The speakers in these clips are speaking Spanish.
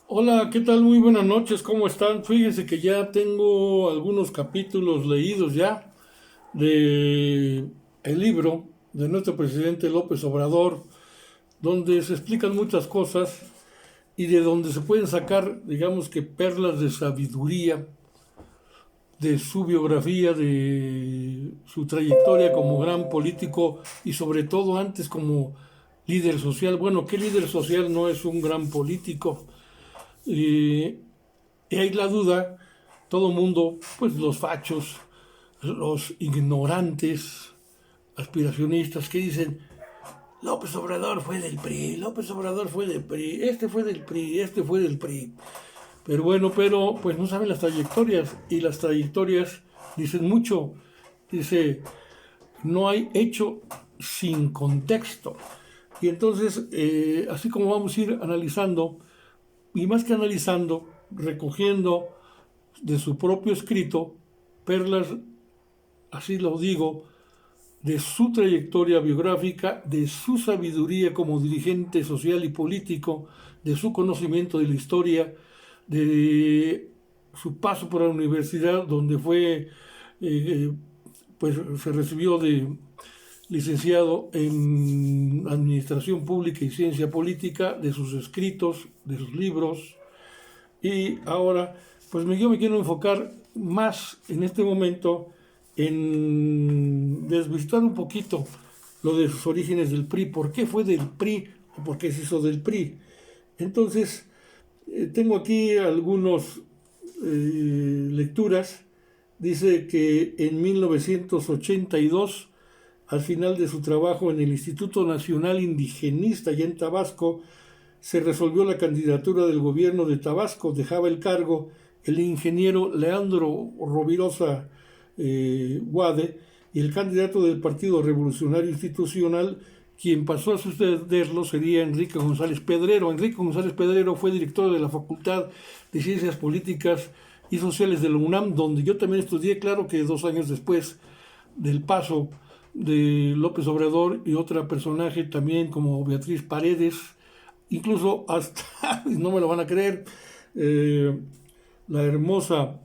Hola, ¿qué tal? Muy buenas noches, ¿cómo están? Fíjense que ya tengo algunos capítulos leídos ya de el libro de nuestro presidente López Obrador, donde se explican muchas cosas y de donde se pueden sacar, digamos que perlas de sabiduría de su biografía, de su trayectoria como gran político y sobre todo antes como líder social. Bueno, ¿qué líder social no es un gran político? Y Y hay la duda, todo mundo, pues los fachos, los ignorantes, aspiracionistas que dicen, López Obrador fue del PRI, López Obrador fue del PRI, este fue del PRI, este fue del PRI. Pero bueno, pero pues no saben las trayectorias y las trayectorias dicen mucho. Dice, no hay hecho sin contexto. Y entonces, así como vamos a ir analizando, y más que analizando, recogiendo de su propio escrito perlas, así lo digo, de su trayectoria biográfica, de su sabiduría como dirigente social y político, de su conocimiento de la historia, de su paso por la universidad, donde fue, eh, pues se recibió de licenciado en Administración Pública y Ciencia Política, de sus escritos, de sus libros, y ahora, pues yo me quiero enfocar más en este momento en desvirtuar un poquito lo de sus orígenes del PRI, por qué fue del PRI o por qué se hizo del PRI. Entonces, tengo aquí algunas lecturas. Dice que en 1982, al final de su trabajo en el Instituto Nacional Indigenista, allá en Tabasco, se resolvió la candidatura del gobierno de Tabasco. Dejaba el cargo el ingeniero Leandro Rovirosa Guade y el candidato del Partido Revolucionario Institucional, quien pasó a sucederlo, sería Enrique González Pedrero. Enrique González Pedrero fue director de la Facultad de Ciencias Políticas y Sociales de la UNAM, donde yo también estudié, claro que 2 años después del paso de López Obrador y otra personaje también como Beatriz Paredes, incluso hasta, no me lo van a creer, eh, la hermosa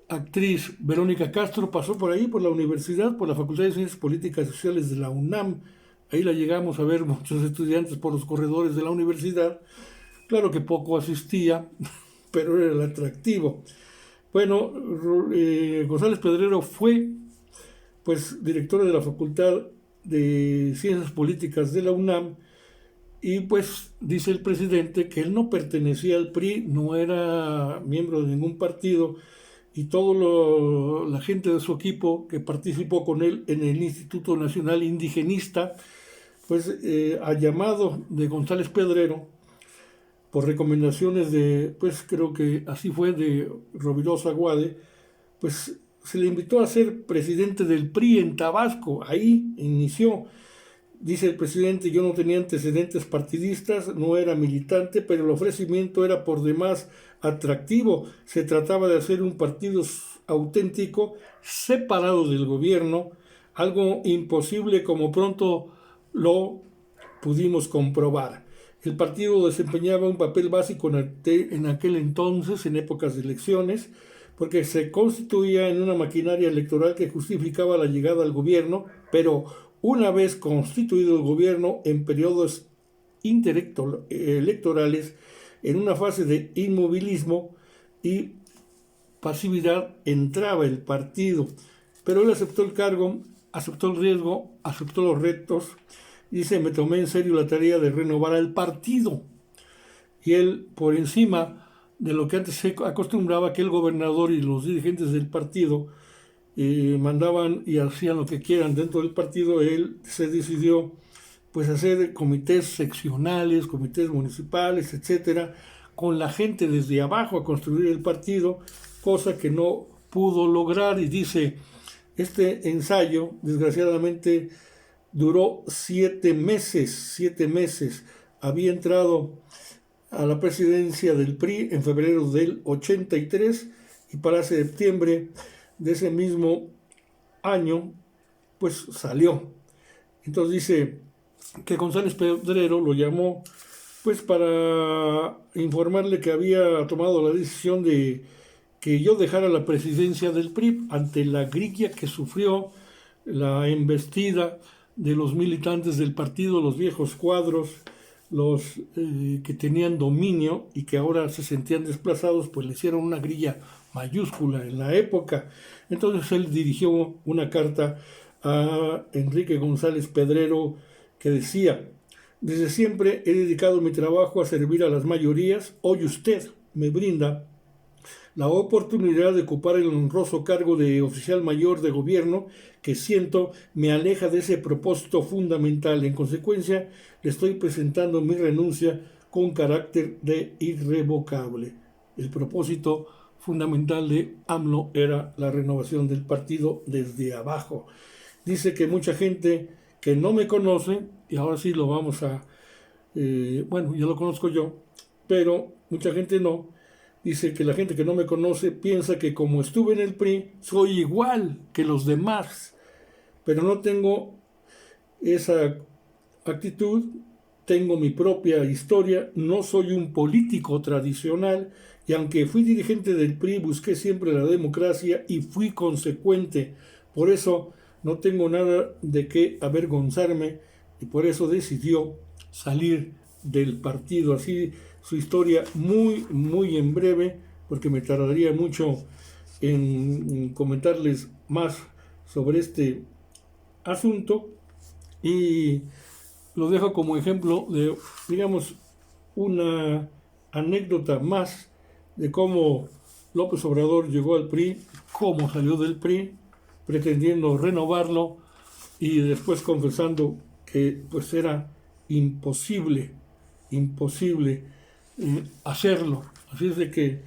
actriz Verónica Castro pasó por ahí, por la universidad, por la Facultad de Ciencias Políticas y Sociales de la UNAM. Ahí la llegamos a ver muchos estudiantes por los corredores de la universidad. Claro que poco asistía, pero era el atractivo. Bueno, González Pedrero fue pues directora de la Facultad de Ciencias Políticas de la UNAM. Y pues dice el presidente que él no pertenecía al PRI, no era miembro de ningún partido, y toda la gente de su equipo que participó con él en el Instituto Nacional Indigenista, pues a llamado de González Pedrero, por recomendaciones de, pues creo que así fue, de Rovirosa Guade, pues se le invitó a ser presidente del PRI en Tabasco. Ahí inició. Dice el presidente, yo no tenía antecedentes partidistas, no era militante, pero el ofrecimiento era por demás atractivo. Se trataba de hacer un partido auténtico, separado del gobierno, algo imposible como pronto lo pudimos comprobar. El partido desempeñaba un papel básico en aquel entonces, en épocas de elecciones, porque se constituía en una maquinaria electoral que justificaba la llegada al gobierno, pero una vez constituido el gobierno en periodos electorales, en una fase de inmovilismo y pasividad, entraba el partido. Pero él aceptó el cargo, aceptó el riesgo, aceptó los retos y dice, me tomé en serio la tarea de renovar el partido. Y él, por encima de lo que antes se acostumbraba, que el gobernador y los dirigentes del partido mandaban y hacían lo que quieran dentro del partido, él se decidió pues hacer comités seccionales, comités municipales, etcétera, con la gente desde abajo a construir el partido, cosa que no pudo lograr. Y dice, este ensayo desgraciadamente duró 7 meses, 7 meses. Había entrado a la presidencia del PRI en febrero del 83 y para septiembre de ese mismo año pues salió. Entonces dice que González Pedrero lo llamó Pues para informarle que había tomado la decisión de que yo dejara la presidencia del PRI ante la grilla que sufrió la embestida de los militantes del partido, los viejos cuadros, los que tenían dominio y que ahora se sentían desplazados, pues le hicieron una grilla mayúscula en la época. Entonces él dirigió una carta a Enrique González Pedrero que decía: desde siempre he dedicado mi trabajo a servir a las mayorías. Hoy usted me brinda la oportunidad de ocupar el honroso cargo de oficial mayor de gobierno que siento me aleja de ese propósito fundamental. En consecuencia, le estoy presentando mi renuncia con carácter de irrevocable. El propósito fundamental de AMLO era la renovación del partido desde abajo. Dice que mucha gente que no me conoce, y ahora sí lo vamos a, bueno, ya lo conozco yo, pero mucha gente no. Dice que la gente que no me conoce piensa que como estuve en el PRI, soy igual que los demás, pero no tengo esa actitud, tengo mi propia historia, no soy un político tradicional, y aunque fui dirigente del PRI, busqué siempre la democracia y fui consecuente. Por eso no tengo nada de qué avergonzarme, y por eso decidió salir del partido. Así su historia muy en breve, porque me tardaría mucho en comentarles más sobre este asunto, y lo dejo como ejemplo de, digamos, una anécdota más de cómo López Obrador llegó al PRI, cómo salió del PRI, pretendiendo renovarlo y después confesando que pues era imposible hacerlo. Así es de que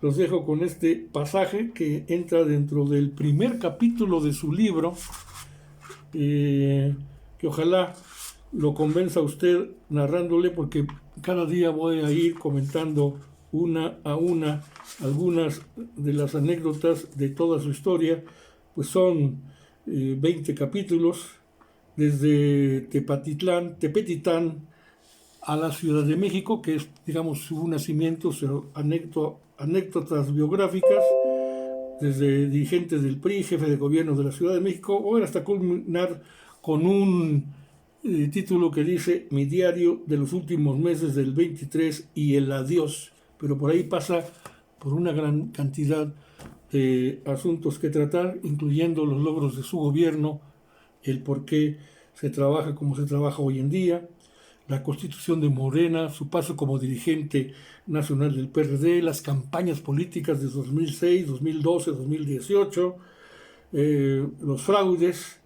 los dejo con este pasaje que entra dentro del primer capítulo de su libro, que ojalá lo convenza a usted narrándole, porque cada día voy a ir comentando una a una algunas de las anécdotas de toda su historia. Pues son 20 capítulos, desde Tepetitán a la Ciudad de México, que es, digamos, su nacimiento, anécdotas biográficas, desde dirigente del PRI, jefe de gobierno de la Ciudad de México, o hasta culminar con un título que dice Mi diario de los últimos meses del 23 y el adiós. Pero por ahí pasa por una gran cantidad de asuntos que tratar, incluyendo los logros de su gobierno, el por qué se trabaja como se trabaja hoy en día, la constitución de Morena, su paso como dirigente nacional del PRD, las campañas políticas de 2006, 2012, 2018, los fraudes,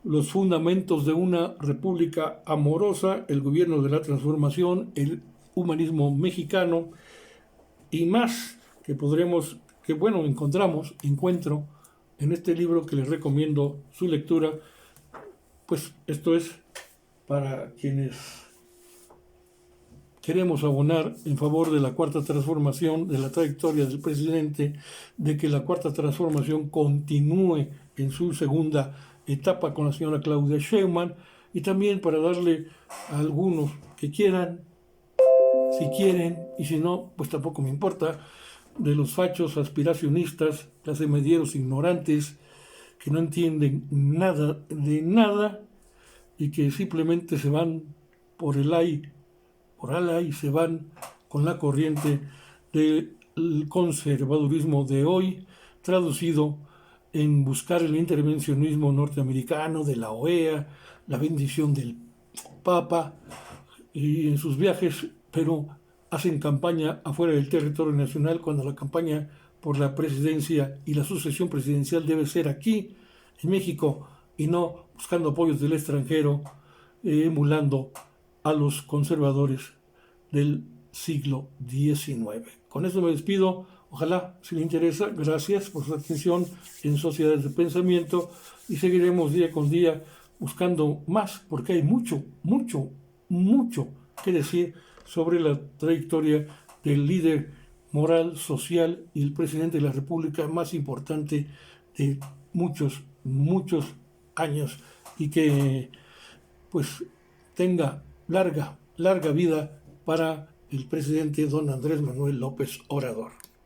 los fundamentos de una república amorosa, el gobierno de la transformación, el humanismo mexicano y más que encuentro en este libro que les recomiendo su lectura. Pues esto es para quienes queremos abonar en favor de la Cuarta Transformación, de la trayectoria del presidente, de que la Cuarta Transformación continúe en su segunda etapa con la señora Claudia Sheinbaum, y también para darle a algunos que quieran, si quieren, y si no, pues tampoco me importa, de los fachos aspiracionistas, clasemedieros ignorantes, que no entienden nada de nada y que simplemente se van por ala y se van con la corriente del conservadurismo de hoy, traducido en buscar el intervencionismo norteamericano, de la OEA, la bendición del Papa, y en sus viajes, pero hacen campaña afuera del territorio nacional, cuando la campaña por la presidencia y la sucesión presidencial debe ser aquí, en México, y no buscando apoyos del extranjero, emulando a los conservadores del siglo XIX. Con eso me despido. Ojalá, si le interesa, gracias por su atención en Sociedades de Pensamiento, y seguiremos día con día buscando más, porque hay mucho que decir sobre la trayectoria del líder moral, social y el presidente de la República más importante de muchos años, y que pues tenga larga vida para el presidente don Andrés Manuel López Obrador.